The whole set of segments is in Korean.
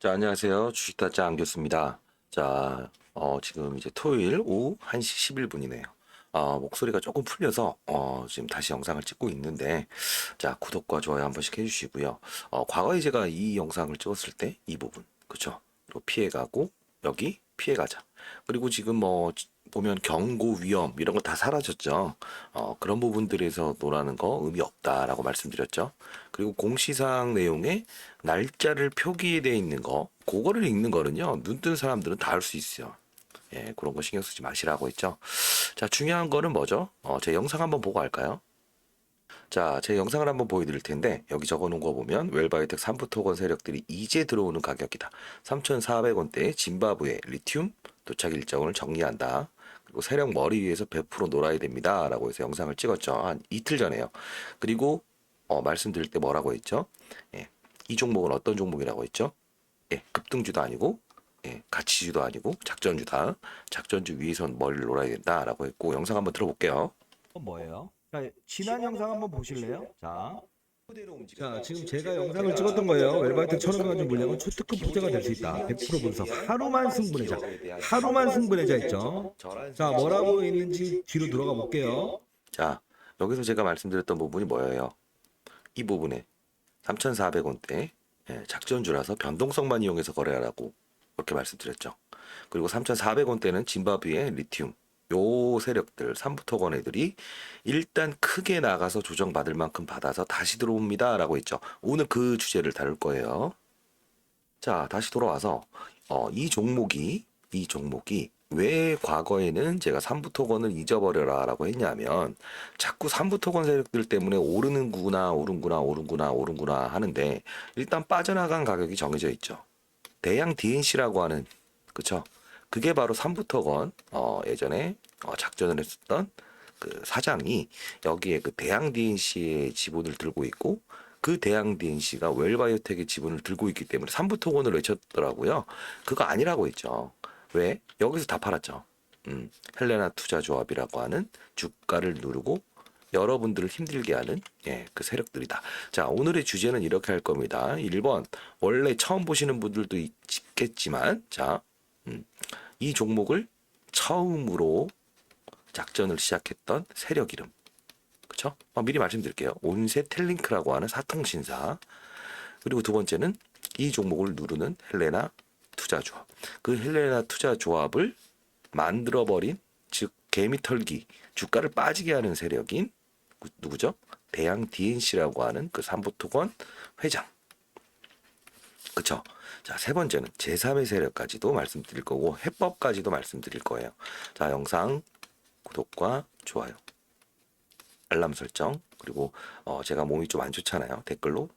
자, 안녕하세요. 주식타짜 안교수입니다. 자, 지금 이제 토요일 오후 1시 11분이네요. 목소리가 조금 풀려서, 지금 다시 영상을 찍고 있는데, 자, 구독과 좋아요 한 번씩 해주시고요. 과거에 제가 이 영상을 찍었을 때, 이 부분, 그쵸? 그리고 피해가고, 여기 피해가자. 그리고 지금 보면 경고 위험, 이런 거 다 사라졌죠. 그런 부분들에서 노라는 거 의미 없다라고 말씀드렸죠. 그리고 공시사항 내용에 날짜를 표기되어 있는 거, 그거를 읽는 거는요, 눈 뜬 사람들은 다 할 수 있어요. 예, 그런 거 신경 쓰지 마시라고 했죠. 자, 중요한 거는 뭐죠? 제 영상 한번 보고 할까요? 자, 제 영상을 한번 보여드릴 텐데, 여기 적어 놓은 거 보면, 웰바이오텍 3부 토건 세력들이 이제 들어오는 가격이다. 3,400원대의 짐바브웨 리튬 도착 일정을 정리한다. 그리고 세력 머리 위에서 100% 놀아야 됩니다. 라고 해서 영상을 찍었죠. 한 이틀 전에요. 그리고, 말씀드릴 때 뭐라고 했죠? 예, 이 종목은 어떤 종목이라고 했죠? 예, 급등주도 아니고, 예, 가치주도 아니고, 작전주다. 작전주 위에선 머리를 놀아야 된다라고 했고, 영상 한번 들어볼게요. 뭐예요? 자, 지난 영상 한번 보실래요? 자, 지금 제가 영상을 제가 찍었던 거예요. 웰바이트 웰바이트 1,500원 좀 물량은 천원가좀 초특급 기본적인 부자가 될 수 있다. 100% 분석. 하루만 승부내자. 하루만 승부내자 있죠. 자, 뭐라고 있는지 뒤로 들어가 볼게요. 자, 여기서 제가 말씀드렸던 부분이 뭐예요? 이 부분에 3,400원대 작전주라서 변동성만 이용해서 거래하라고 그렇게 말씀드렸죠. 그리고 3,400원대는 짐바브웨 리튬 요 세력들 3부토건 애들이 일단 크게 나가서 조정받을 만큼 받아서 다시 들어옵니다 라고 했죠. 오늘 그 주제를 다룰 거예요. 자, 다시 돌아와서 이 종목이 왜 과거에는 제가 3부토건을 잊어버려라 라고 했냐면 자꾸 3부토건 세력들 때문에 오르는구나 하는데 일단 빠져나간 가격이 정해져 있죠. 대양 DNC라고 하는, 그쵸? 그게 바로 3부토건 예전에 작전을 했었던 그 사장이 여기에 그 대양 DNC의 지분을 들고 있고 그 대양 DNC가 웰바이오텍의 지분을 들고 있기 때문에 3부토건을 외쳤더라고요. 그거 아니라고 했죠. 왜? 여기서 다 팔았죠. 헬레나 투자조합이라고 하는 주가를 누르고 여러분들을 힘들게 하는 그 세력들이다. 자, 오늘의 주제는 이렇게 할 겁니다. 1번, 원래 처음 보시는 분들도 있겠지만, 자, 이 종목을 처음으로 작전을 시작했던 세력 이름. 그쵸? 미리 말씀드릴게요. 온세텔링크라고 하는 사통신사. 그리고 두 번째는 이 종목을 누르는 헬레나 투자조합. 그 헬레나 투자조합을 만들어버린, 즉 개미털기, 주가를 빠지게 하는 세력인 누구죠? 대양 DNC라고 하는 그 삼부토건 회장. 그쵸? 자, 세 번째는 제3의 세력까지도 말씀드릴 거고 해법까지도 말씀드릴 거예요. 자, 영상 구독과 좋아요, 알람 설정, 그리고 제가 몸이 좀 안 좋잖아요. 댓글로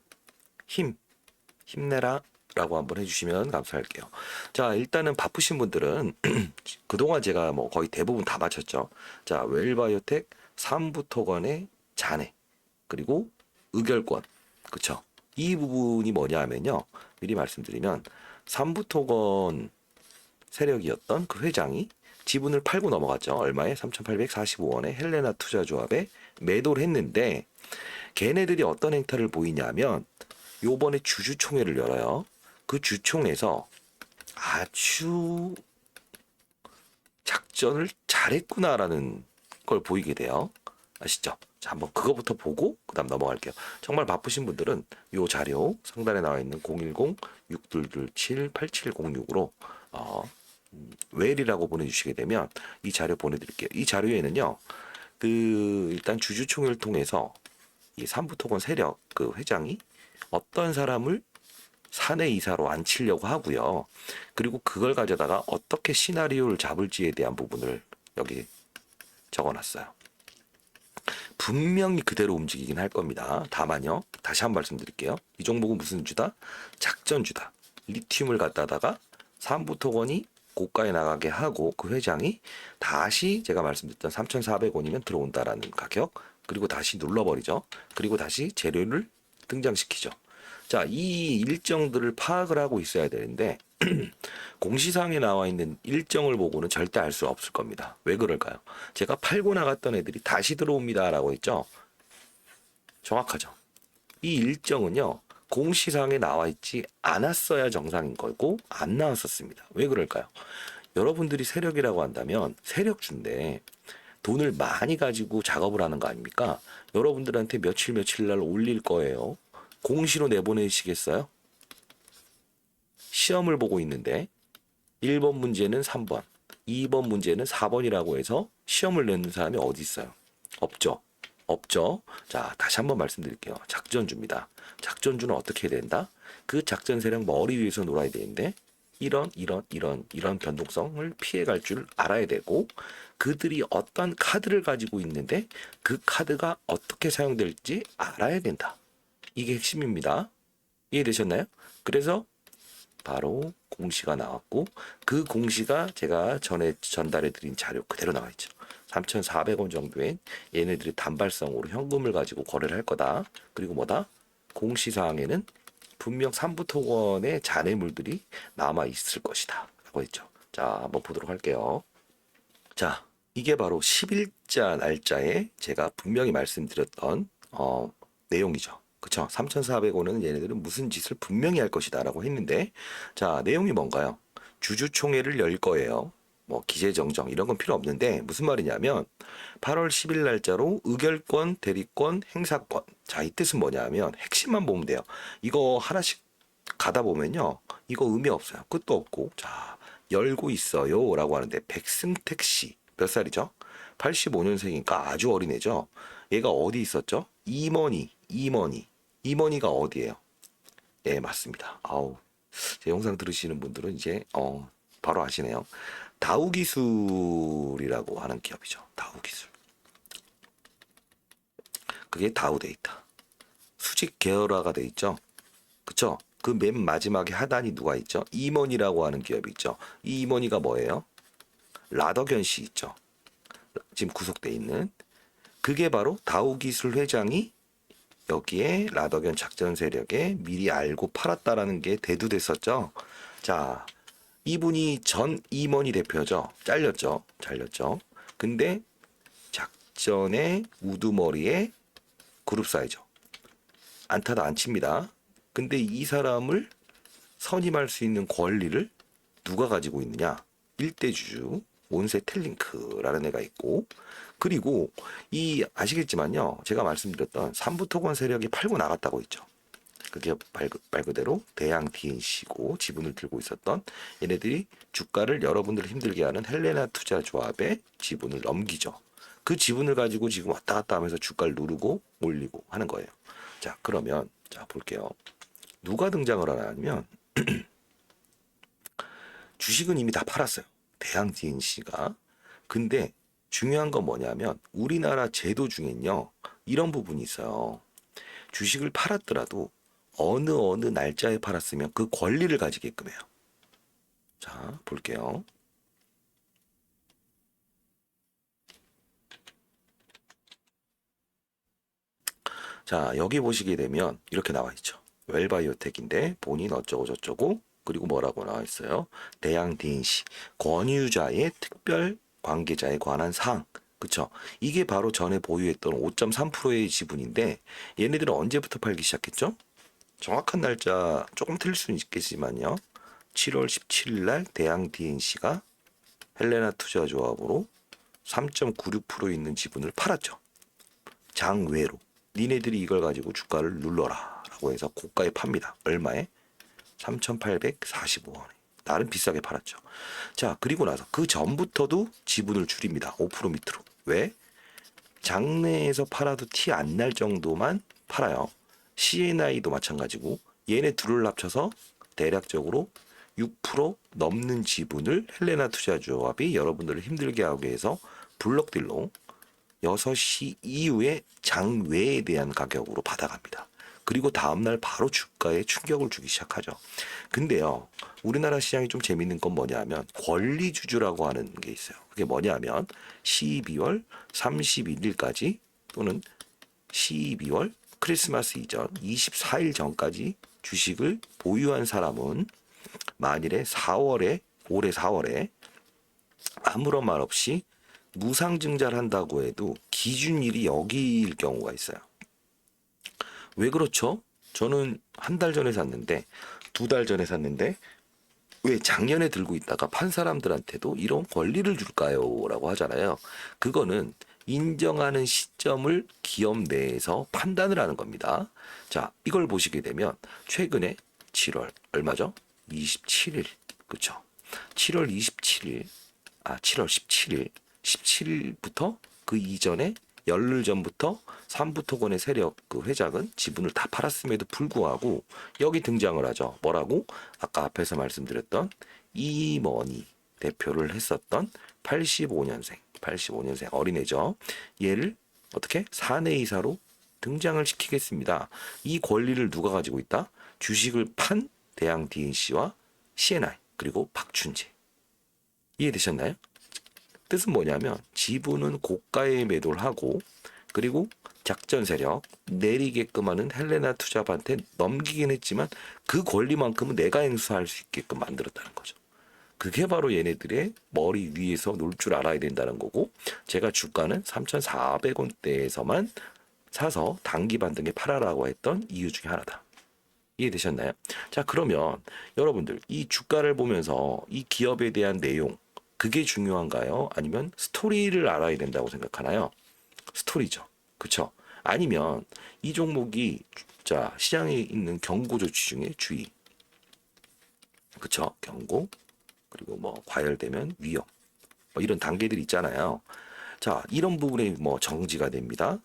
힘내라 라고 한번 해주시면 감사할게요. 자, 일단은 바쁘신 분들은 그동안 제가 거의 대부분 다 마쳤죠. 자, 웰바이오텍 3부토건의 잔해 그리고 의결권, 그쵸? 이 부분이 뭐냐 하면요, 미리 말씀드리면 3부토건 세력이었던 그 회장이 지분을 팔고 넘어갔죠. 얼마에? 3,845원에 헬레나 투자조합에 매도를 했는데 걔네들이 어떤 행태를 보이냐면 요번에 주주총회를 열어요. 그 주총에서 아주 작전을 잘했구나라는 걸 보이게 돼요. 아시죠? 자, 한번 그거부터 보고 그다음 넘어갈게요. 정말 바쁘신 분들은 요 자료 상단에 나와 있는 010-6227-8706으로 웰이라고 보내주시게 되면 이 자료 보내드릴게요. 이 자료에는요, 그 일단 주주총회를 통해서 이 삼부토건 세력 그 회장이 어떤 사람을 사내 이사로 앉히려고 하고요. 그리고 그걸 가져다가 어떻게 시나리오를 잡을지에 대한 부분을 여기 적어놨어요. 분명히 그대로 움직이긴 할 겁니다. 다만요, 다시 한 번 말씀드릴게요. 이 종목은 무슨 주다? 작전주다. 리튬을 갖다다가 삼부토건이 고가에 나가게 하고 그 회장이 다시 제가 말씀드렸던 3,400원이면 들어온다라는 가격, 그리고 다시 눌러버리죠. 그리고 다시 재료를 등장시키죠. 자, 이 일정들을 파악을 하고 있어야 되는데 공시사항에 나와 있는 일정을 보고는 절대 알 수 없을 겁니다. 왜 그럴까요? 제가 팔고 나갔던 애들이 다시 들어옵니다 라고 했죠. 정확하죠. 이 일정은요, 공시사항에 나와 있지 않았어야 정상인 거고 안 나왔었습니다. 왜 그럴까요? 여러분들이 세력이라고 한다면 세력주인데 돈을 많이 가지고 작업을 하는 거 아닙니까? 여러분들한테 며칠 며칠 날 올릴 거예요. 공시로 내보내시겠어요? 시험을 보고 있는데 1번 문제는 3번, 2번 문제는 4번이라고 해서 시험을 내는 사람이 어디 있어요? 없죠. 없죠. 자, 다시 한번 말씀드릴게요. 작전주입니다. 작전주는 어떻게 해야 된다? 그 작전 세력 머리 위에서 놀아야 되는데 이런 변동성을 피해갈 줄 알아야 되고 그들이 어떤 카드를 가지고 있는데 그 카드가 어떻게 사용될지 알아야 된다. 이게 핵심입니다. 이해되셨나요? 그래서 바로 공시가 나왔고 그 공시가 제가 전에 전달해 드린 자료 그대로 나와 있죠. 3,400원 정도의 얘네들이 단발성으로 현금을 가지고 거래를 할 거다. 그리고 뭐다? 공시사항에는 분명 삼부토건의 잔해물들이 남아 있을 것이다 라고 했죠. 자, 한번 보도록 할게요. 자, 이게 바로 10일자 날짜에 제가 분명히 말씀드렸던 내용이죠. 그쵸? 3,400원은 얘네들은 무슨 짓을 분명히 할 것이다 라고 했는데 자, 내용이 뭔가요? 주주총회를 열 거예요. 뭐 기재정정 이런 건 필요 없는데 무슨 말이냐면 8월 10일 날짜로 의결권, 대리권, 행사권. 자, 이 뜻은 뭐냐면 핵심만 보면 돼요. 이거 하나씩 가다 보면요. 이거 의미 없어요. 끝도 없고. 자, 열고 있어요 라고 하는데 백승택 씨 몇 살이죠? 85년생이니까 아주 어린애죠. 얘가 어디 있었죠? 임원이가 어디예요? 예, 맞습니다. 아우, 제 영상 들으시는 분들은 이제 바로 아시네요. 다우기술이라고 하는 기업이죠. 다우기술. 그게 다우데이터. 수직 계열화가 돼 있죠. 그쵸? 그 맨 마지막에 하단이 누가 있죠? 임원이라고 하는 기업이 있죠. 이 임원이가 뭐예요? 라더견 씨 있죠. 지금 구속돼 있는. 그게 바로 다우기술 회장이 여기에 라더견 작전 세력에 미리 알고 팔았다라는 게 대두됐었죠. 자, 이분이 전 임원이 대표죠. 잘렸죠. 근데 작전의 우두머리에 그룹사이죠. 안타도 안 칩니다. 근데 이 사람을 선임할 수 있는 권리를 누가 가지고 있느냐? 일대주주 몬세 텔링크라는 애가 있고 그리고 이 아시겠지만요. 제가 말씀드렸던 삼부토건 세력이 팔고 나갔다고 했죠. 그게 말 그대로 대양 DNC고 지분을 들고 있었던 얘네들이 주가를 여러분들을 힘들게 하는 헬레나 투자조합에 지분을 넘기죠. 그 지분을 가지고 지금 왔다 갔다 하면서 주가를 누르고 올리고 하는 거예요. 자, 그러면 자 볼게요. 누가 등장을 하냐면 주식은 이미 다 팔았어요. 대양 DNC가. 근데 중요한 건 뭐냐면 우리나라 제도 중엔요. 이런 부분이 있어요. 주식을 팔았더라도 어느 날짜에 팔았으면 그 권리를 가지게끔 해요. 자, 볼게요. 자, 여기 보시게 되면 이렇게 나와 있죠. 웰바이오텍인데 본인 어쩌고 저쩌고 그리고 뭐라고 나와 있어요. 대양 DNC 권유자의 특별 관계자에 관한 사항. 그쵸? 이게 바로 전에 보유했던 5.3%의 지분인데 얘네들은 언제부터 팔기 시작했죠? 정확한 날짜 조금 틀릴 수는 있겠지만요. 7월 17일 날 대양 DNC가 헬레나 투자조합으로 3.96% 있는 지분을 팔았죠. 장외로. 니네들이 이걸 가지고 주가를 눌러라 라고 해서 고가에 팝니다. 얼마에? 3,845원에. 나름 비싸게 팔았죠. 자, 그리고 나서 그 전부터도 지분을 줄입니다. 5% 밑으로. 왜? 장내에서 팔아도 티 안 날 정도만 팔아요. CNI도 마찬가지고 얘네 둘을 합쳐서 대략적으로 6% 넘는 지분을 헬레나 투자조합이 여러분들을 힘들게 하기 위해서 블록딜로 6시 이후에 장외에 대한 가격으로 받아갑니다. 그리고 다음날 바로 주가에 충격을 주기 시작하죠. 근데요, 우리나라 시장이 좀 재밌는 건 뭐냐면 권리주주라고 하는 게 있어요. 그게 뭐냐면 12월 31일까지 또는 12월 크리스마스 이전 24일 전까지 주식을 보유한 사람은 만일에 올해 4월에 아무런 말 없이 무상증자를 한다고 해도 기준일이 여기일 경우가 있어요. 왜 그렇죠? 저는 한 달 전에 샀는데, 두 달 전에 샀는데, 왜 작년에 들고 있다가 판 사람들한테도 이런 권리를 줄까요? 라고 하잖아요. 그거는 인정하는 시점을 기업 내에서 판단을 하는 겁니다. 자, 이걸 보시게 되면 최근에 7월 얼마죠? 27일. 그렇죠? 7월 27일. 7월 17일. 17일부터 그 이전에 열흘 전부터 삼부토건의 세력 그 회장은 지분을 다 팔았음에도 불구하고 여기 등장을 하죠. 뭐라고? 아까 앞에서 말씀드렸던 이머니 대표를 했었던 85년생 어린애죠. 얘를 어떻게 사내이사로 등장을 시키겠습니다. 이 권리를 누가 가지고 있다? 주식을 판 대양 DNC와 CNI 그리고 박춘재. 이해되셨나요? 뜻은 뭐냐면 지분은 고가에 매도를 하고 그리고 작전 세력 내리게끔 하는 헬레나 투자반한테 넘기긴 했지만 그 권리만큼은 내가 행사할 수 있게끔 만들었다는 거죠. 그게 바로 얘네들의 머리 위에서 놀 줄 알아야 된다는 거고 제가 주가는 3,400원대에서만 사서 단기 반등에 팔아라고 했던 이유 중에 하나다. 이해되셨나요? 자, 그러면 여러분들 이 주가를 보면서 이 기업에 대한 내용 그게 중요한가요? 아니면 스토리를 알아야 된다고 생각하나요? 스토리죠. 그쵸? 아니면 이 종목이 자 시장에 있는 경고 조치 중에 주의. 그쵸? 경고 그리고 뭐 과열되면 위험 뭐 이런 단계들이 있잖아요. 자, 이런 부분에 뭐 정지가 됩니다.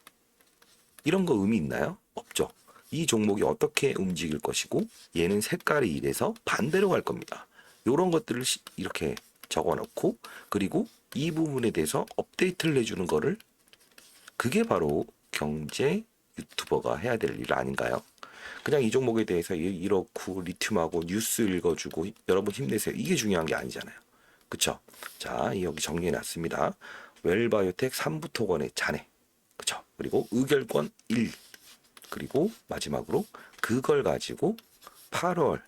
이런 거 의미 있나요? 없죠. 이 종목이 어떻게 움직일 것이고 얘는 색깔이 이래서 반대로 갈 겁니다. 이런 것들을 이렇게 적어놓고 그리고 이 부분에 대해서 업데이트를 해주는 거를 그게 바로 경제 유튜버가 해야 될 일 아닌가요? 그냥 이 종목에 대해서 이렇고 리튬하고 뉴스 읽어주고 여러분 힘내세요. 이게 중요한 게 아니잖아요. 그쵸? 자, 여기 정리해놨습니다. 웰바이오텍 3부토건의 잔해. 그쵸? 그리고 의결권 1. 그리고 마지막으로 그걸 가지고 8월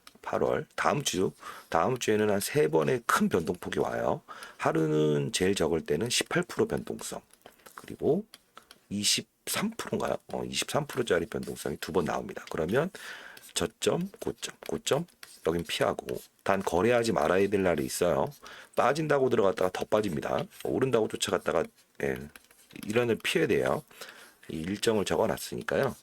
다음 주에는 한 3번의 큰 변동폭이 와요. 하루는 제일 적을 때는 18% 변동성 그리고 23%인가요? 23%짜리 변동성이 2번 나옵니다. 그러면 저점, 고점 여긴 피하고 단 거래하지 말아야 될 날이 있어요. 빠진다고 들어갔다가 더 빠집니다. 오른다고 쫓아갔다가 이런 을 피해야 돼요. 이 일정을 적어놨으니까요.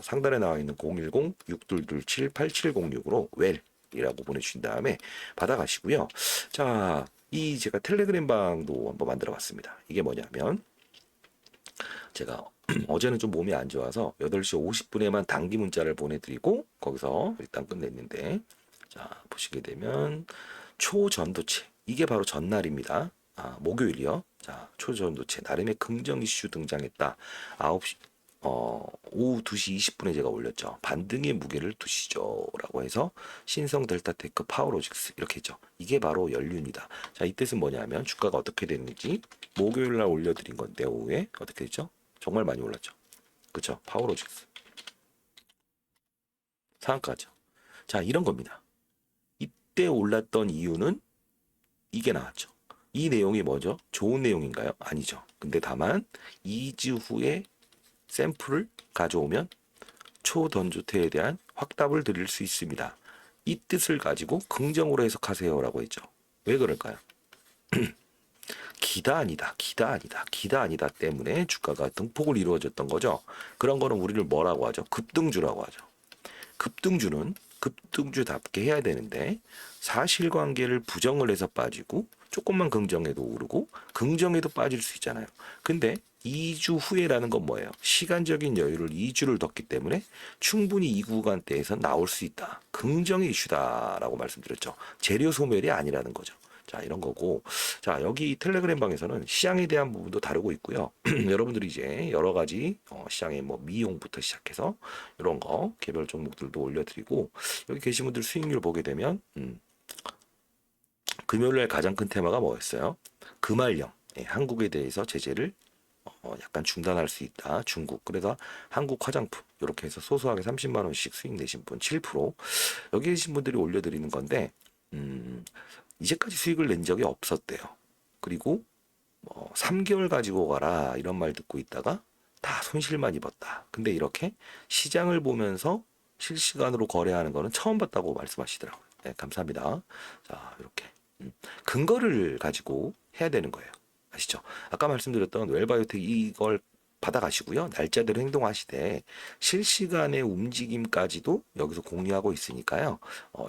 상단에 나와 있는 010-6227-8706으로 웰이라고 보내주신 다음에 받아가시고요. 자, 이 제가 텔레그램 방도 한번 만들어봤습니다. 이게 뭐냐면 제가 어제는 좀 몸이 안 좋아서 8시 50분에만 단기 문자를 보내드리고 거기서 일단 끝냈는데 자 보시게 되면 초전도체 이게 바로 전날입니다. 목요일이요. 자 초전도체 나름의 긍정 이슈 등장했다. 9시 오후 2시 20분에 제가 올렸죠. 반등의 무게를 두시죠 라고 해서 신성 델타테크 파워로직스 이렇게 했죠. 이게 바로 연륜이다. 자, 이 뜻은 뭐냐면 주가가 어떻게 됐는지 목요일날 올려드린 건데 오후에 어떻게 됐죠? 정말 많이 올랐죠. 그쵸? 파워로직스 상한가죠. 자, 이런 겁니다. 이때 올랐던 이유는 이게 나왔죠. 이 내용이 뭐죠? 좋은 내용인가요? 아니죠. 근데 다만 2주 후에 샘플을 가져오면 초던조태에 대한 확답을 드릴 수 있습니다. 이 뜻을 가지고 긍정으로 해석하세요라고 했죠. 왜 그럴까요? 기다 아니다 때문에 주가가 등폭을 이루어졌던 거죠. 그런 거는 우리를 뭐라고 하죠? 급등주라고 하죠. 급등주는 급등주답게 해야 되는데 사실관계를 부정을 해서 빠지고 조금만 긍정해도 오르고 긍정해도 빠질 수 있잖아요. 근데 2주 후에라는 건 뭐예요? 시간적인 여유를 2주를 뒀기 때문에 충분히 이 구간대에서 나올 수 있다. 긍정의 이슈다라고 말씀드렸죠. 재료 소멸이 아니라는 거죠. 자, 이런 거고. 자, 여기 텔레그램 방에서는 시장에 대한 부분도 다루고 있고요. 여러분들이 이제 여러 가지 시장의 뭐 미용부터 시작해서 이런 거 개별 종목들도 올려드리고 여기 계신 분들 수익률 보게 되면 금요일날 가장 큰 테마가 뭐였어요? 금알령. 한국에 대해서 제재를 약간 중단할 수 있다. 중국. 그래서 한국 화장품 이렇게 해서 소소하게 30만 원씩 수익 내신 분 7%. 여기 계신 분들이 올려드리는 건데 이제까지 수익을 낸 적이 없었대요. 그리고 3개월 가지고 가라 이런 말 듣고 있다가 다 손실만 입었다. 근데 이렇게 시장을 보면서 실시간으로 거래하는 거는 처음 봤다고 말씀하시더라고요. 네, 감사합니다. 자, 이렇게 근거를 가지고 해야 되는 거예요. 아시죠? 아까 말씀드렸던 웰바이오텍 이걸 받아가시고요. 날짜대로 행동하시되 실시간의 움직임까지도 여기서 공유하고 있으니까요.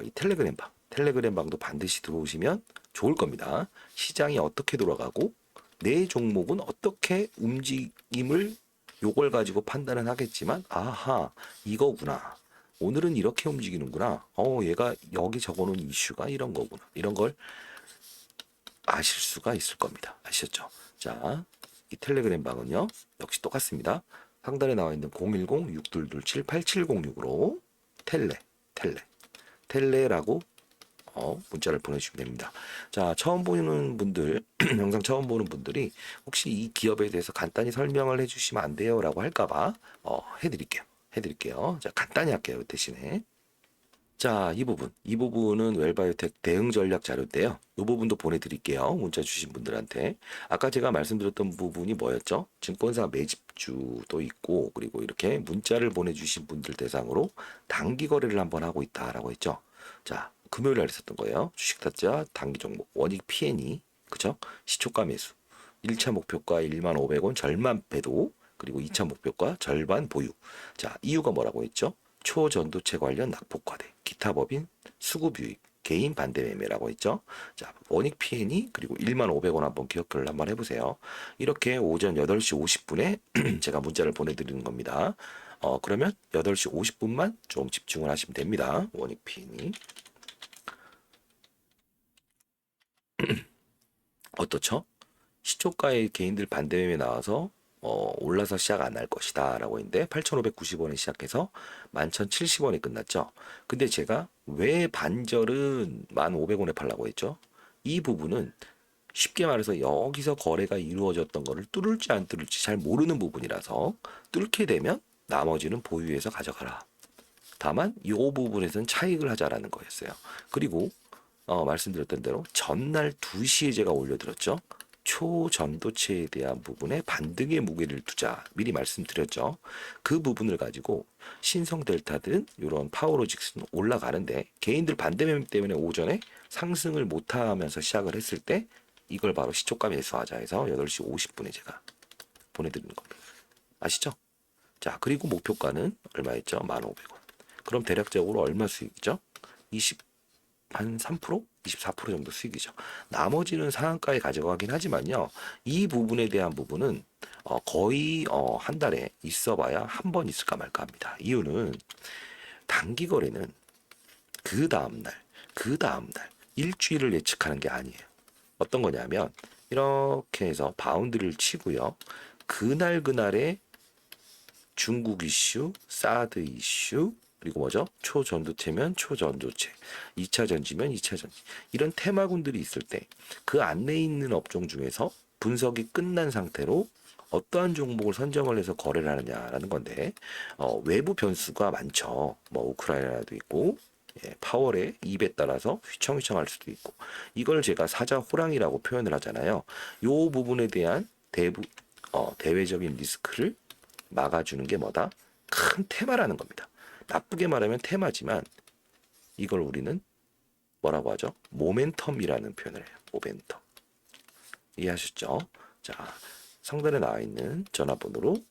이 텔레그램방도 반드시 들어오시면 좋을 겁니다. 시장이 어떻게 돌아가고 내 종목은 어떻게 움직임을 요걸 가지고 판단은 하겠지만 아하 이거구나. 오늘은 이렇게 움직이는구나. 얘가 여기 적어놓은 이슈가 이런 거구나. 이런 걸 아실 수가 있을 겁니다. 아시겠죠? 자, 이 텔레그램 방은요. 역시 똑같습니다. 상단에 나와 있는 010-6227-8706으로 텔레라고 문자를 보내주시면 됩니다. 자, 처음 보는 분들, 영상 처음 보는 분들이 혹시 이 기업에 대해서 간단히 설명을 해주시면 안 돼요? 라고 할까봐 해드릴게요. 자, 간단히 할게요. 대신에. 자, 이 부분은 웰바이오텍 대응 전략 자료인데요. 이 부분도 보내드릴게요. 문자 주신 분들한테. 아까 제가 말씀드렸던 부분이 뭐였죠? 증권사 매집주도 있고, 그리고 이렇게 문자를 보내주신 분들 대상으로 단기 거래를 한번 하고 있다라고 했죠. 자, 금요일 날 있었던 거예요. 주식타짜 단기 종목 원익 P&E, 그죠? 시초가 매수. 1차 목표가 15,500원 절반 배도, 그리고 2차 목표가 절반 보유. 자, 이유가 뭐라고 했죠? 초전도체 관련 낙폭과대, 기타 법인 수급 유입, 개인 반대 매매라고 했죠. 자, 원익 P&E 그리고 15,500원 한번 기억을 한번 해보세요. 이렇게 오전 8시 50분에 제가 문자를 보내드리는 겁니다. 그러면 8시 50분만 좀 집중을 하시면 됩니다. 원익 P&E. 어떻죠? 시초가의 개인들 반대 매매 나와서 올라서 시작 안 할 것이다 라고 했는데 8,590원에 시작해서 11,070원에 끝났죠. 근데 제가 왜 반절은 1,500원에 팔라고 했죠? 이 부분은 쉽게 말해서 여기서 거래가 이루어졌던 거를 뚫을지 안 뚫을지 잘 모르는 부분이라서 뚫게 되면 나머지는 보유해서 가져가라. 다만 이 부분에서는 차익을 하자라는 거였어요. 그리고 말씀드렸던 대로 전날 2시에 제가 올려드렸죠. 초전도체에 대한 부분에 반등의 무게를 두자 미리 말씀드렸죠. 그 부분을 가지고 신성 델타들은 이런 파워로직스는 올라가는데 개인들 반대 매매 때문에 오전에 상승을 못하면서 시작을 했을 때 이걸 바로 시초가 매수하자 해서 8시 50분에 제가 보내드리는 겁니다. 아시죠? 자, 그리고 목표가는 얼마였죠? 1,500원. 그럼 대략적으로 얼마 수익이죠? 한 3%? 24% 정도 수익이죠. 나머지는 상한가에 가져가긴 하지만요. 이 부분에 대한 부분은 거의 한 달에 있어봐야 한 번 있을까 말까 합니다. 이유는 단기 거래는 그 다음날 일주일을 예측하는 게 아니에요. 어떤 거냐면 이렇게 해서 바운드를 치고요. 그날의 중국 이슈, 사드 이슈, 그리고 뭐죠? 초전도체면 초전도체, 2차 전지면 2차 전지. 이런 테마군들이 있을 때 그 안에 있는 업종 중에서 분석이 끝난 상태로 어떠한 종목을 선정을 해서 거래를 하느냐라는 건데 외부 변수가 많죠. 뭐 우크라이나도 있고 파월의 입에 따라서 휘청휘청할 수도 있고 이걸 제가 사자 호랑이라고 표현을 하잖아요. 요 부분에 대한 대외적인 리스크를 막아주는 게 뭐다? 큰 테마라는 겁니다. 나쁘게 말하면 테마지만 이걸 우리는 뭐라고 하죠? 모멘텀이라는 표현을 해요. 모멘텀. 이해하셨죠? 자, 상단에 나와 있는 전화번호로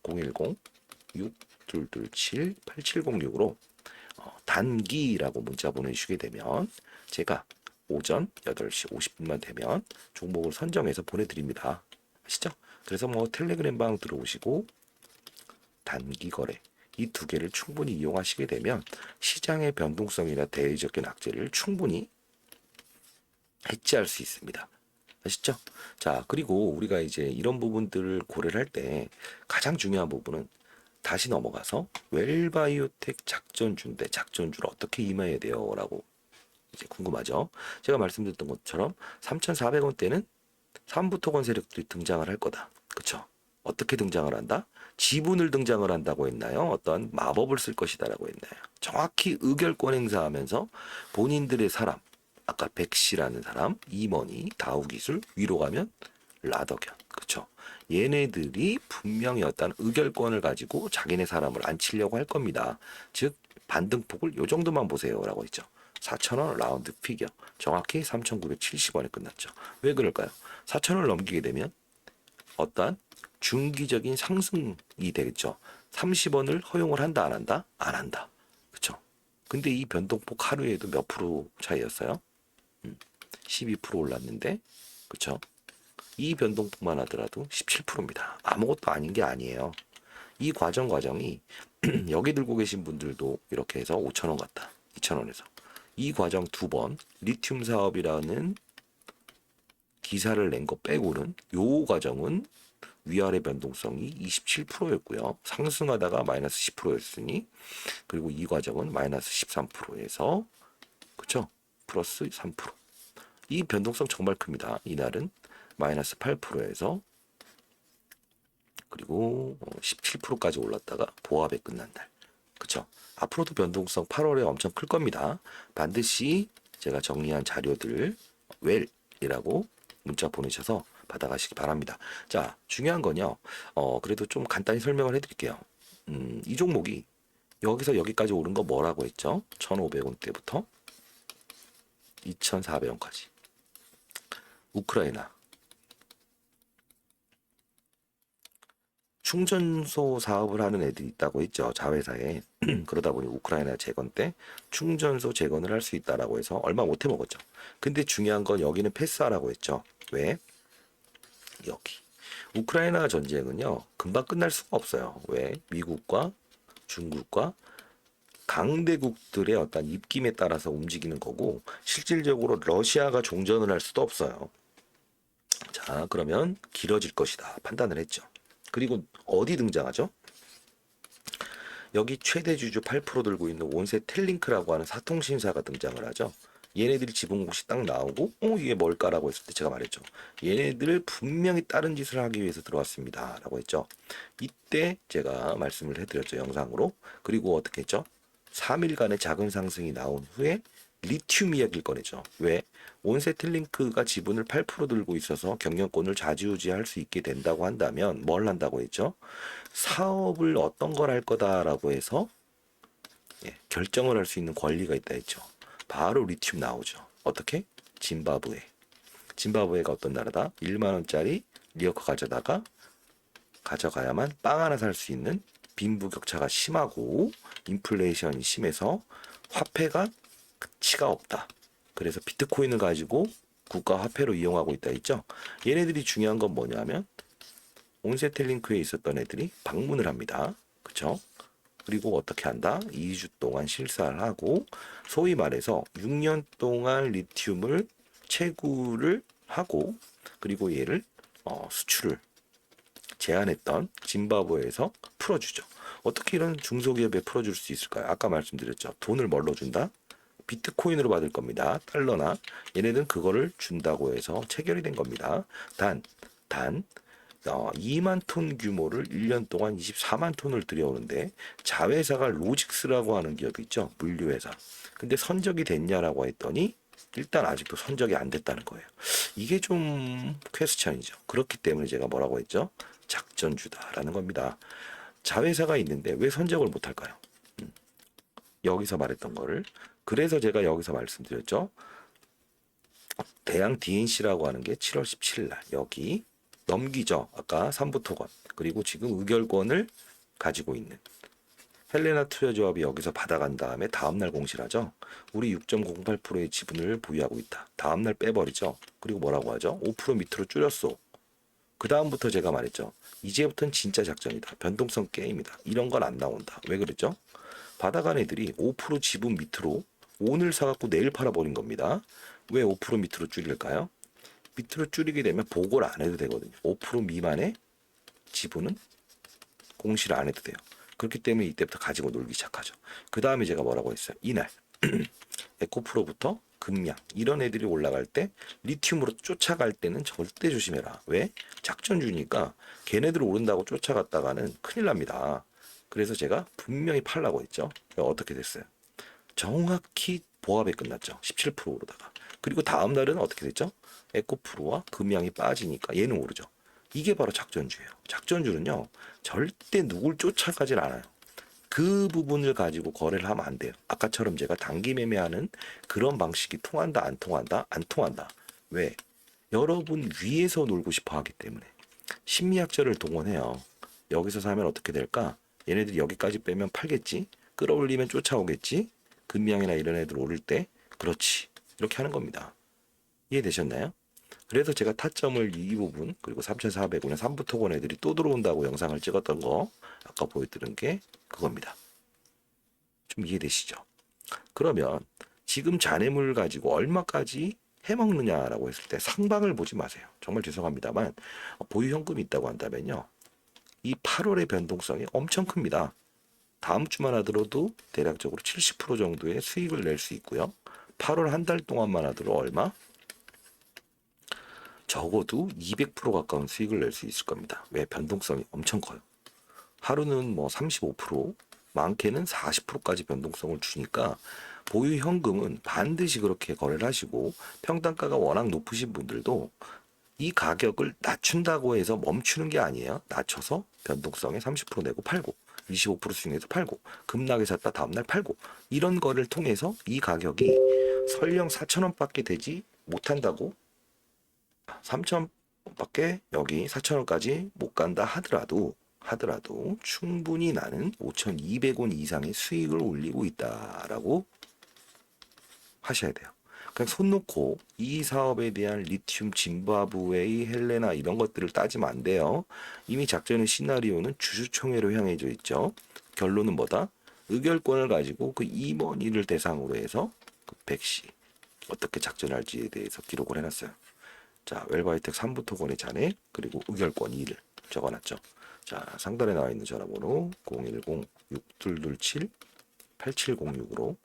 010-6227-8706으로 단기라고 문자 보내주시게 되면 제가 오전 8시 50분만 되면 종목을 선정해서 보내드립니다. 아시죠? 그래서 뭐 텔레그램 방 들어오시고 단기 거래 이 두 개를 충분히 이용하시게 되면 시장의 변동성이나 대외적인 악재를 충분히 해지할 수 있습니다. 아시죠? 자, 그리고 우리가 이제 이런 부분들을 고려를 할 때 가장 중요한 부분은 다시 넘어가서 웰바이오텍 작전주인데 작전주를 어떻게 임해야 돼요? 라고 이제 궁금하죠? 제가 말씀드렸던 것처럼 3,400원대는 3부토건 세력들이 등장을 할 거다. 그쵸? 어떻게 등장을 한다? 지분을 등장을 한다고 했나요? 어떠한 마법을 쓸 것이다라고 했나요? 정확히 의결권 행사하면서 본인들의 사람, 아까 백씨라는 사람, 이머니, 다우기술, 위로 가면 라더견, 그렇죠? 얘네들이 분명히 어떤 의결권을 가지고 자기네 사람을 안 치려고 할 겁니다. 즉 반등폭을 요 정도만 보세요라고 했죠. 4,000원 라운드 피겨 정확히 3,970원에 끝났죠. 왜 그럴까요? 4,000원을 넘기게 되면 어떠한 중기적인 상승이 되겠죠. 30원을 허용을 한다 안 한다? 안 한다. 그렇죠. 근데 이 변동폭 하루에도 몇 프로 차이였어요? 12% 올랐는데 그렇죠. 이 변동폭만 하더라도 17%입니다. 아무것도 아닌 게 아니에요. 이 과정이 여기 들고 계신 분들도 이렇게 해서 5,000원 갔다. 2,000원에서 이 과정 두 번 리튬 사업이라는 기사를 낸 거 빼고는 요 과정은 위아래 변동성이 27%였고요. 상승하다가 마이너스 10%였으니 그리고 이 과정은 마이너스 13%에서 그쵸? 플러스 3%. 이 변동성 정말 큽니다. 이날은 마이너스 8%에서 그리고 17%까지 올랐다가 보합에 끝난 날. 그쵸? 앞으로도 변동성 8월에 엄청 클 겁니다. 반드시 제가 정리한 자료들 웰이라고 문자 보내셔서 받아가시기 바랍니다. 자, 중요한 건요. 그래도 좀 간단히 설명을 해드릴게요. 이 종목이 여기서 여기까지 오른 거 뭐라고 했죠? 1,500원대부터 2,400원까지. 우크라이나 충전소 사업을 하는 애들이 있다고 했죠. 자회사에. 그러다 보니 우크라이나 재건 때 충전소 재건을 할 수 있다라고 해서 얼마 못해 먹었죠. 근데 중요한 건 여기는 패스하라고 했죠. 왜? 여기. 우크라이나 전쟁은요. 금방 끝날 수가 없어요. 왜? 미국과 중국과 강대국들의 어떤 입김에 따라서 움직이는 거고 실질적으로 러시아가 종전을 할 수도 없어요. 자, 그러면 길어질 것이다. 판단을 했죠. 그리고 어디 등장하죠? 여기 최대 주주 8% 들고 있는 온세텔링크라고 하는 사통신사가 등장을 하죠. 얘네들이 지분 공시 딱 나오고 이게 뭘까라고 했을 때 제가 말했죠. 얘네들 분명히 다른 짓을 하기 위해서 들어왔습니다. 라고 했죠. 이때 제가 말씀을 해드렸죠. 영상으로. 그리고 어떻게 했죠? 3일간의 작은 상승이 나온 후에 리튬 이야기를 꺼내죠. 왜? 온세틀링크가 지분을 8% 들고 있어서 경영권을 좌지우지할 수 있게 된다고 한다면 뭘 한다고 했죠? 사업을 어떤 걸 할 거다라고 해서 결정을 할 수 있는 권리가 있다 했죠. 바로 리튬 나오죠. 어떻게? 짐바브웨. 짐바브웨가 어떤 나라다? 1만 원짜리 리어커 가져가야만 빵 하나 살 수 있는 빈부격차가 심하고 인플레이션이 심해서 화폐가 가치가 없다. 그래서 비트코인을 가지고 국가 화폐로 이용하고 있다 했죠. 얘네들이 중요한 건 뭐냐면 온세텔링크에 있었던 애들이 방문을 합니다. 그쵸? 그리고 어떻게 한다? 2주 동안 실사를 하고 소위 말해서 6년 동안 리튬을 채굴을 하고 그리고 얘를 수출을 제한했던 짐바브웨에서 풀어주죠. 어떻게 이런 중소기업에 풀어줄 수 있을까요? 아까 말씀드렸죠. 돈을 뭘로 준다? 비트코인으로 받을 겁니다. 달러나 얘네는 그거를 준다고 해서 체결이 된 겁니다. 단 2만 톤 규모를 1년 동안 24만 톤을 들여오는데 자회사가 로직스라고 하는 기업이 있죠. 물류회사. 근데 선적이 됐냐라고 했더니 일단 아직도 선적이 안 됐다는 거예요. 이게 좀 퀘스천이죠. 그렇기 때문에 제가 뭐라고 했죠? 작전주다라는 겁니다. 자회사가 있는데 왜 선적을 못 할까요? 여기서 말했던 거를. 그래서 제가 여기서 말씀드렸죠. 대양 DNC라고 하는 게 7월 17일 날 여기 넘기죠. 아까 3부 토건. 그리고 지금 의결권을 가지고 있는 헬레나 투자조합이 여기서 받아간 다음에 다음날 공시를 하죠. 우리 6.08%의 지분을 보유하고 있다. 다음날 빼버리죠. 그리고 뭐라고 하죠? 5% 밑으로 줄였어. 그 다음부터 제가 말했죠. 이제부터는 진짜 작전이다. 변동성 게임이다. 이런 건 안 나온다. 왜 그랬죠? 받아간 애들이 5% 지분 밑으로 오늘 사갖고 내일 팔아버린 겁니다. 왜 5% 밑으로 줄일까요? 밑으로 줄이게 되면 보고를 안 해도 되거든요. 5% 미만의 지분은 공시를 안 해도 돼요. 그렇기 때문에 이때부터 가지고 놀기 시작하죠. 그 다음에 제가 뭐라고 했어요? 이날 에코프로부터 금양 이런 애들이 올라갈 때 리튬으로 쫓아갈 때는 절대 조심해라. 왜? 작전주니까 걔네들 오른다고 쫓아갔다가는 큰일 납니다. 그래서 제가 분명히 팔라고 했죠. 어떻게 됐어요? 정확히 보합에 끝났죠. 17% 오르다가. 그리고 다음 날은 어떻게 됐죠? 에코프로와 금양이 빠지니까 얘는 오르죠. 이게 바로 작전주예요. 작전주는요, 절대 누굴 쫓아가질 않아요. 그 부분을 가지고 거래를 하면 안 돼요. 아까처럼 제가 단기 매매하는 그런 방식이 통한다, 안 통한다, 안 통한다. 왜? 여러분 위에서 놀고 싶어 하기 때문에. 심리학자를 동원해요. 여기서 사면 어떻게 될까? 얘네들이 여기까지 빼면 팔겠지? 끌어올리면 쫓아오겠지? 금양이나 이런 애들 오를 때, 그렇지. 이렇게 하는 겁니다. 이해되셨나요? 그래서 제가 타점을 이 부분, 그리고 3,400원에 3부토건 애들이 또 들어온다고 영상을 찍었던 거, 아까 보여드린 게 그겁니다. 좀 이해되시죠? 그러면 지금 잔해물 가지고 얼마까지 해먹느냐라고 했을 때 상방을 보지 마세요. 정말 죄송합니다만 보유 현금이 있다고 한다면요. 이 8월의 변동성이 엄청 큽니다. 다음 주만 하더라도 대략적으로 70% 정도의 수익을 낼 수 있고요. 8월 한 달 동안만 하더라도 얼마? 적어도 200% 가까운 수익을 낼 수 있을 겁니다. 왜? 변동성이 엄청 커요. 하루는 뭐 35%, 많게는 40%까지 변동성을 주니까 보유 현금은 반드시 그렇게 거래를 하시고, 평단가가 워낙 높으신 분들도 이 가격을 낮춘다고 해서 멈추는 게 아니에요. 낮춰서 변동성에 30% 내고 팔고 25% 수익내서 팔고 급락에 샀다 다음날 팔고, 이런 거를 통해서 이 가격이 설령 4,000원밖에 되지 못한다고, 3,000원밖에 여기 4,000원까지 못 간다 하더라도 충분히 나는 5,200원 이상의 수익을 올리고 있다라고 하셔야 돼요. 그냥 손 놓고 이 사업에 대한 리튬, 짐바브웨이, 헬레나 이런 것들을 따지면 안 돼요. 이미 작전의 시나리오는 주주총회로 향해져 있죠. 결론은 뭐다? 의결권을 가지고 그 임원위를 대상으로 해서 그 백시 어떻게 작전할지에 대해서 기록을 해놨어요. 자, 웰바이텍 3부 토건의 잔해, 그리고 의결권 2를 적어놨죠. 자, 상단에 나와 있는 전화번호 010-6227-8706으로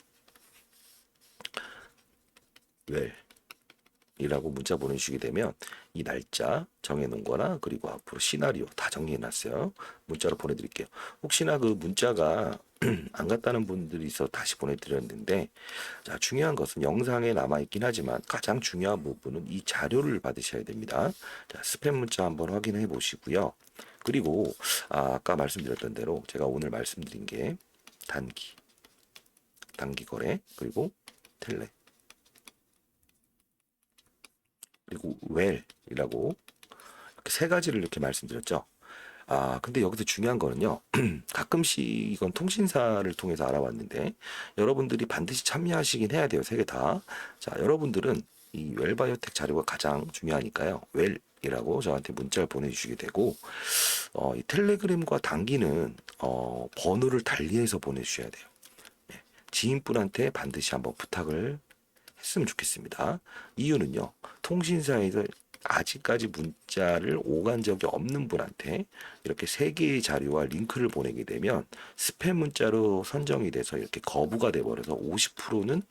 웰이라고 문자 보내주시게 되면 이 날짜 정해놓은 거나, 그리고 앞으로 시나리오 다 정리해놨어요. 문자로 보내드릴게요. 혹시나 그 문자가 안 갔다는 분들이 있어 다시 보내드렸는데, 자, 중요한 것은 영상에 남아있긴 하지만 가장 중요한 부분은 이 자료를 받으셔야 됩니다. 자, 스팸 문자 한번 확인해 보시고요. 그리고 아까 말씀드렸던 대로 제가 오늘 말씀드린 게 단기 거래, 그리고 텔레, 그리고 웰이라고 이렇게 세 가지를 이렇게 말씀드렸죠. 근데 여기서 중요한 거는요. 가끔씩 이건 통신사를 통해서 알아봤는데 여러분들이 반드시 참여하시긴 해야 돼요. 세 개 다. 자, 여러분들은 이 웰바이오텍 자료가 가장 중요하니까요. 웰이라고 저한테 문자를 보내주시게 되고, 이 텔레그램과 단기는 번호를 달리해서 보내주셔야 돼요. 예, 지인분한테 반드시 한번 부탁을 했으면 좋겠습니다. 이유는요. 통신사에서 아직까지 문자를 오간 적이 없는 분한테 이렇게 세 개의 자료와 링크를 보내게 되면 스팸 문자로 선정이 돼서 이렇게 거부가 돼 버려서 50%는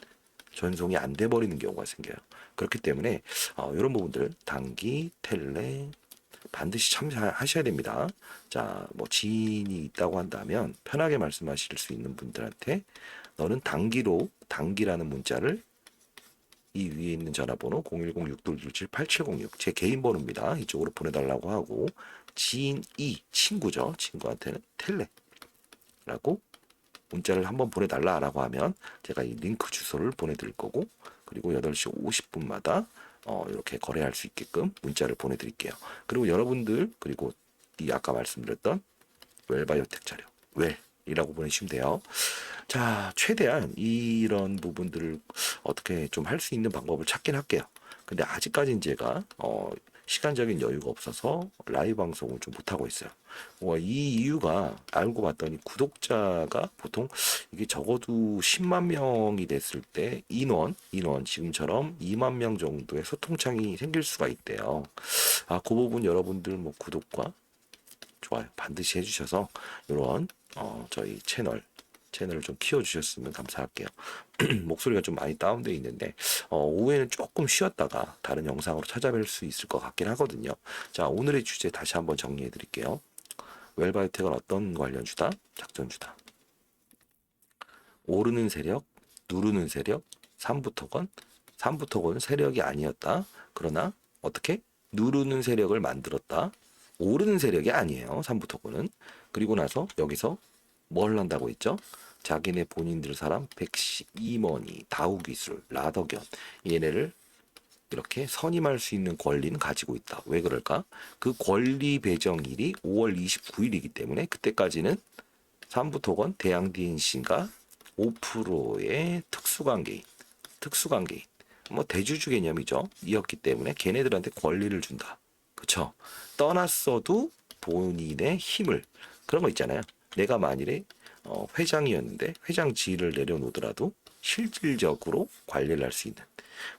전송이 안 돼 버리는 경우가 생겨요. 그렇기 때문에 이런 부분들 단기, 텔레 반드시 참여하셔야 됩니다. 자, 뭐 지인이 있다고 한다면 편하게 말씀하실 수 있는 분들한테 너는 단기라는 문자를 이 위에 있는 전화번호 010-6227-8706 제 개인 번호입니다. 이쪽으로 보내달라고 하고, 지인이 친구죠. 친구한테는 텔레라고 문자를 한번 보내달라라고 하면 제가 이 링크 주소를 보내드릴 거고, 그리고 8시 50분마다 이렇게 거래할 수 있게끔 문자를 보내드릴게요. 그리고 여러분들, 그리고 이 아까 말씀드렸던 웰바이오텍 자료 웰이라고 보내주시면 돼요. 자, 최대한 이런 부분들을 어떻게 좀 할 수 있는 방법을 찾긴 할게요. 근데 아직까지는 제가 시간적인 여유가 없어서 라이브 방송을 좀 못하고 있어요. 이 이유가 알고 봤더니 구독자가 보통 이게 적어도 10만 명이 됐을 때 인원 지금처럼 2만 명 정도의 소통창이 생길 수가 있대요. 그 부분 여러분들 뭐 구독과 좋아요 반드시 해주셔서 이런 저희 채널을 좀 키워주셨으면 감사할게요. 목소리가 좀 많이 다운되어 있는데 오후에는 조금 쉬었다가 다른 영상으로 찾아뵐 수 있을 것 같긴 하거든요. 자, 오늘의 주제 다시 한번 정리해 드릴게요. 웰바이오텍은 어떤 관련주다? 작전주다. 오르는 세력, 누르는 세력, 3부토건 세력이 아니었다. 그러나 어떻게? 누르는 세력을 만들었다. 오르는 세력이 아니에요. 삼부토건은. 그리고 나서 여기서 뭘 한다고 했죠? 자기네 본인들 사람 백시, 임원이, 다우기술, 라더견 얘네를 이렇게 선임할 수 있는 권리는 가지고 있다. 왜 그럴까? 그 권리 배정일이 5월 29일이기 때문에 그때까지는 삼부토건 대양 DNC가 5%의 특수관계인, 뭐 대주주 개념이죠. 이었기 때문에 걔네들한테 권리를 준다. 그쵸? 떠났어도 본인의 힘을, 그런 거 있잖아요. 내가 만일에 회장이었는데 회장 지위를 내려놓더라도 실질적으로 관리를 할 수 있는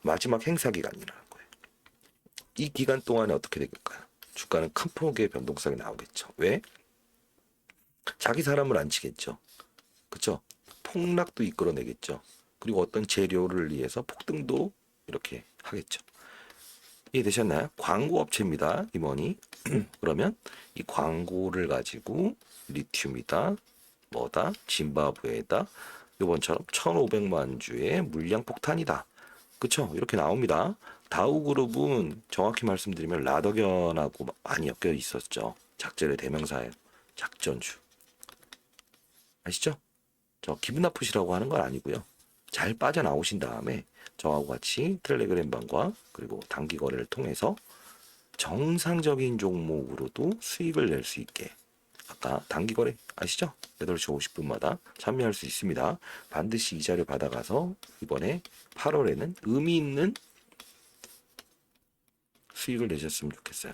마지막 행사 기간이라는 거예요. 이 기간 동안에 어떻게 될까요? 주가는 큰 폭의 변동성이 나오겠죠. 왜? 자기 사람을 안 치겠죠. 그쵸? 폭락도 이끌어내겠죠. 그리고 어떤 재료를 위해서 폭등도 이렇게 하겠죠. 이해되셨나요? 광고 업체입니다. 임원이. 그러면 이 광고를 가지고 리튬이다, 뭐다, 짐바브웨다, 이번처럼 1,500만 주의 물량 폭탄이다. 그쵸? 이렇게 나옵니다. 다우그룹은 정확히 말씀드리면 라더견하고 많이 엮여 있었죠. 작전의 대명사예요. 작전주. 아시죠? 저 기분 나쁘시라고 하는 건 아니고요. 잘 빠져나오신 다음에 저하고 같이 텔레그램방과 그리고 단기 거래를 통해서 정상적인 종목으로도 수익을 낼 수 있게, 아까 단기 거래 아시죠? 8시 50분마다 참여할 수 있습니다. 반드시 이 자료 받아가서 이번에 8월에는 의미 있는 수익을 내셨으면 좋겠어요.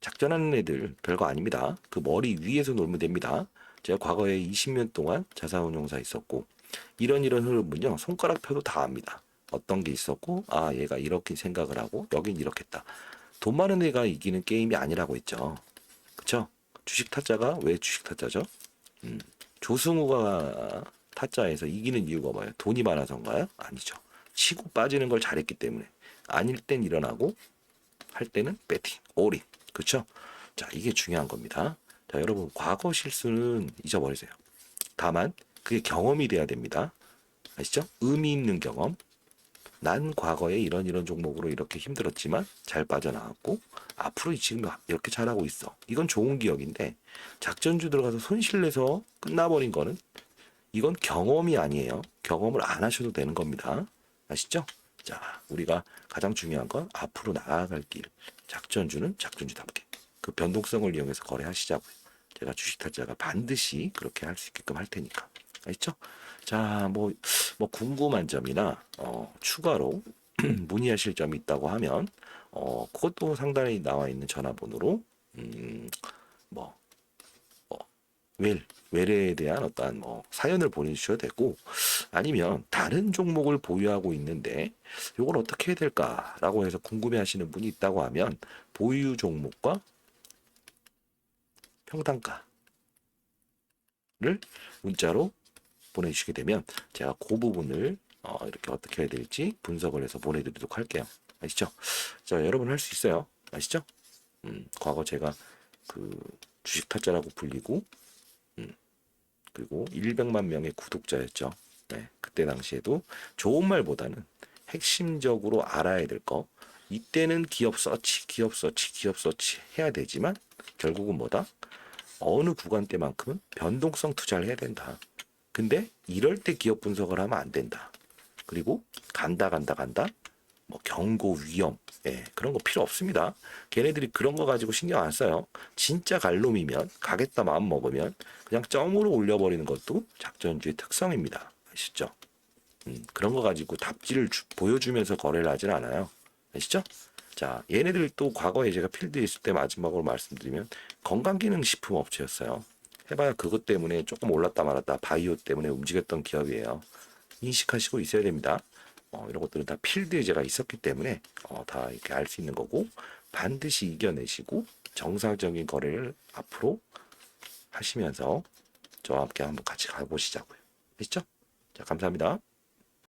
작전하는 애들 별거 아닙니다. 그 머리 위에서 놀면 됩니다. 제가 과거에 20년 동안 자산운용사 있었고 이런 흐름은요 손가락 펴도 다 압니다. 어떤 게 있었고 아 얘가 이렇게 생각을 하고 여긴 이렇겠다. 돈 많은 애가 이기는 게임이 아니라고 했죠. 그쵸? 주식 타짜가 왜 주식 타짜죠? 조승우가 타짜에서 이기는 이유가 뭐예요? 돈이 많아서인가요? 아니죠. 치고 빠지는 걸 잘했기 때문에. 아닐 땐 일어나고 할 때는 배팅, 올인. 그렇죠? 자, 이게 중요한 겁니다. 자, 여러분 과거 실수는 잊어버리세요. 다만 그게 경험이 돼야 됩니다. 아시죠? 의미 있는 경험. 난 과거에 이런 종목으로 이렇게 힘들었지만 잘 빠져나왔고 앞으로 지금 이렇게 잘하고 있어. 이건 좋은 기억인데 작전주 들어가서 손실내서 끝나버린 거는 이건 경험이 아니에요. 경험을 안 하셔도 되는 겁니다. 아시죠? 자, 우리가 가장 중요한 건 앞으로 나아갈 길. 작전주는 작전주답게 그 변동성을 이용해서 거래하시자고요. 제가 주식 타짜가 반드시 그렇게 할 수 있게끔 할 테니까. 아시죠? 자, 뭐 궁금한 점이나 추가로 문의하실 점이 있다고 하면 그것도 상단에 나와 있는 전화번호로 뭐 웰에 대한 어떠한 사연을 보내주셔도 되고 아니면 다른 종목을 보유하고 있는데 이걸 어떻게 해야 될까라고 해서 궁금해하시는 분이 있다고 하면 보유 종목과 평단가를 문자로 보내주시게 되면 제가 그 부분을 이렇게 어떻게 해야 될지 분석을 해서 보내드리도록 할게요. 아시죠? 자, 여러분 할 수 있어요. 아시죠? 과거 제가 그 주식 타짜라고 불리고 그리고 100만 명의 구독자였죠. 네, 그때 당시에도 좋은 말보다는 핵심적으로 알아야 될 거. 이때는 기업 서치 해야 되지만 결국은 뭐다? 어느 구간 때만큼은 변동성 투자를 해야 된다. 근데 이럴 때 기업 분석을 하면 안 된다. 그리고 간다. 뭐 경고 위험, 그런 거 필요 없습니다. 걔네들이 그런 거 가지고 신경 안 써요. 진짜 갈 놈이면 가겠다 마음 먹으면 그냥 점으로 올려버리는 것도 작전주의 특성입니다. 아시죠? 그런 거 가지고 답지를 보여주면서 거래를 하진 않아요. 아시죠? 자, 얘네들 또 과거에 제가 필드에 있을 때 마지막으로 말씀드리면 건강기능식품 업체였어요. 해봐야 그것 때문에 조금 올랐다 말았다 바이오 때문에 움직였던 기업이에요. 인식하시고 있어야 됩니다. 이런 것들은 다 필드에 제가 있었기 때문에 다 이렇게 알 수 있는 거고 반드시 이겨내시고 정상적인 거래를 앞으로 하시면서 저와 함께 한번 같이 가보시자고요. 아시죠? 자, 감사합니다.